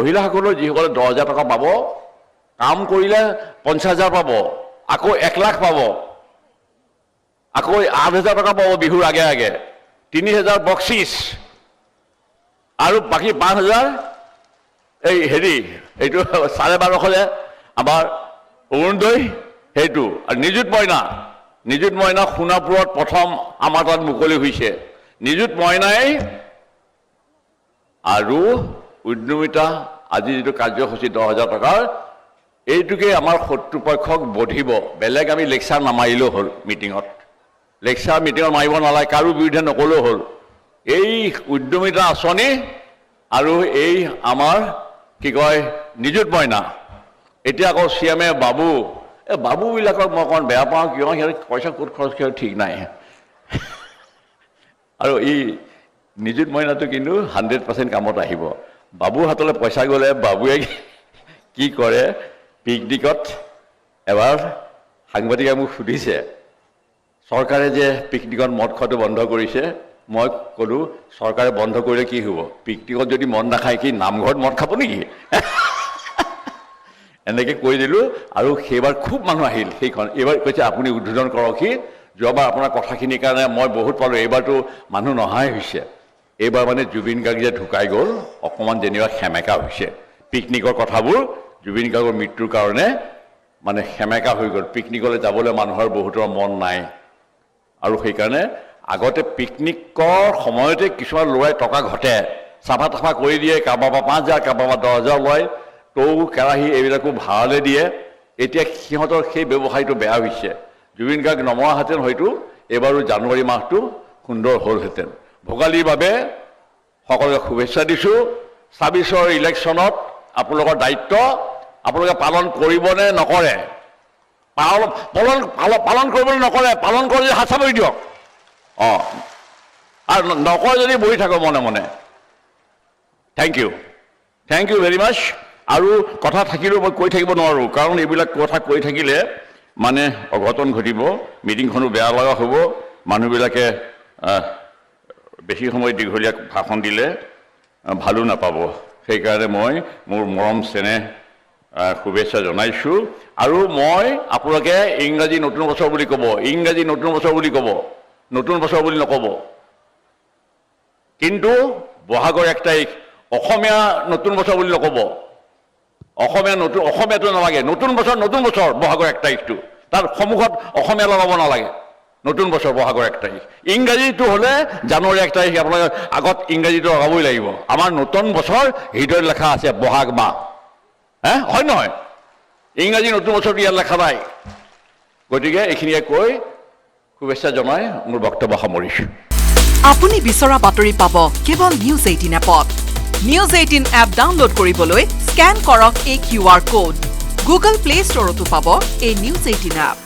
মহিলাসকলৰ যিসকলে 10,000 টকা পাব, কাম কৰিলে 50,000 পাব, আকৌ 1 লাখ পাব, আকৌ 8,000 টকা পাব বিহুৰ আগে আগে, 3,000 বকচিচ, আৰু বাকী 5,000 এই এইটো 12,500 আমাৰ অৰুণোদয় সেইটো। আৰু নিযুত মইনা সোণাপুৰত প্ৰথম আমাৰ তাত মুকলি হৈছে। নিযুত মইনাই আৰু উদ্যমিতা আজি যিটো কাৰ্যসূচী 10,000 টকাৰ, এইটোকে আমাৰ শত্ৰুপক্ষক বধিব। বেলেগ আমি লেকচাৰ নামাৰিলেও হ'ল মিটিঙত, মিটিঙত মাৰিব নালাগে, কাৰো বিৰুদ্ধে নকলেও হ'ল। এই উদ্যমিতা আঁচনি আৰু এই আমাৰ কি কয় নিযুত মইনা। এতিয়া আকৌ চিএমে বাবুবিলাকক মই অকণ বেয়া পাওঁ, কিয় সিহঁতে পইচা ক'ত খৰচ কৰে ঠিক নাই। আৰু এই নিযুত মইনাটো কিন্তু 100% কামত আহিব। বাবুৰ হাতলৈ পইচা গ'লে বাবুৱে কি কৰে, পিকনিকত এবাৰ সাংবাদিকে মোক সুধিছে, চৰকাৰে যে পিকনিকত মদ খোৱাটো বন্ধ কৰিছে। মই ক'লোঁ, চৰকাৰে বন্ধ কৰিলে কি হ'ব? পিকনিকত যদি মদ নাখায় কি নামঘৰত মদ খাব নেকি? এনেকৈ কৈ দিলোঁ। আৰু সেইবাৰ খুব মানুহ আহিল সেইখন। এইবাৰ কৈছে আপুনি উদ্বোধন কৰকহি। যোৱাবাৰ আপোনাৰ কথাখিনিৰ কাৰণে মই বহুত পালোঁ, এইবাৰতো মানুহ নহাই হৈছে। এইবাৰ মানে জুবিন গাৰ্গ যে ঢুকাই গ'ল, অকণমান যেনিবা সেমেকা হৈছে। পিকনিকৰ কথাবোৰ জুবিন গাৰ্গৰ মৃত্যুৰ কাৰণে মানে সেমেকা হৈ গ'ল। পিকনিকলৈ যাবলৈ মানুহৰ বহুতৰ মন নাই। আৰু সেইকাৰণে আগতে পিকনিকৰ সময়তে কিছুমান ল'ৰাই টকা ঘটে, চাফা তাফা কৰি দিয়ে, কাৰোবাৰ পৰা 5,000, কাৰোবাৰ পৰা 10,000 লয়, টৌ কেৰাহী এইবিলাকো ভাড়ালৈ দিয়ে। এতিয়া সিহঁতৰ সেই ব্যৱসায়টো বেয়া হৈছে। জুবিন গাৰ্গ নমৰাহেঁতেন হয়তো এইবাৰো জানুৱাৰী মাহটো সুন্দৰ হ'লহেঁতেন। ভোগালীৰ বাবে সকলোকে শুভেচ্ছা দিছোঁ। 26ৰ ইলেকশ্যনত আপোনালোকৰ দায়িত্ব আপোনালোকে পালন কৰিবনে নকৰে? পালন কৰিবলৈ নকৰে, পালন কৰি হাত চাপৰি দিয়ক। আৰু নকৰে যদি বহি থাকক মনে মনে। থেংক ইউ ভেৰি মাছ। আৰু কথা থাকিলেও মই কৈ থাকিব নোৱাৰোঁ, কাৰণ এইবিলাক কথা কৈ থাকিলে মানে অঘটন ঘটিব, মিটিংখনো বেয়া লগা হ'ব, মানুহবিলাকে বেছি সময় দীঘলীয়া ভাষণ দিলে ভালো নাপাব। সেইকাৰণে মই মোৰ মৰম চেনেহ শুভেচ্ছা জনাইছোঁ। আৰু মই আপোনালোকে ইংৰাজী নতুন বছৰ বুলি ক'ব, ইংৰাজী নতুন বছৰ বুলি ক'ব, নতুন বছৰ বুলি নক'ব। কিন্তু বহাগৰ 1 তাৰিখ অসমীয়া নতুন বছৰ বুলি নক'ব। অসমীয়াটো নালাগে, নতুন বছৰ বহাগৰ 1 তাৰিখটো, তাৰ সন্মুখত অসমীয়া লগাব নালাগে। নতুন বছৰ বহাগৰ 1 তাৰিখ। ইংৰাজীটো হ'লে জানুৱাৰী 1 তাৰিখ আপোনালোকে আগত ইংৰাজীটো লগাবই লাগিব। আমাৰ নতুন বছৰ হৃদয়ত লেখা আছে বহাগ মাহ। হয় নহয়? ইংৰাজী নতুন বছৰটো ইয়াত লেখা নাই। গতিকে এইখিনিয়ে কৈ শুভেচ্ছা জনাই মোৰ বক্তব্য সামৰিছোঁ। আপুনি বিচৰা বাতৰি পাব কেৱল নিউজ 18 এপত। নিউজ 18 এপ ডাউনলোড কৰিবলৈ স্কেন কৰক এই QR কোড। গুগল প্লে ষ্টৰতো পাব এই নিউজ 18 এপ।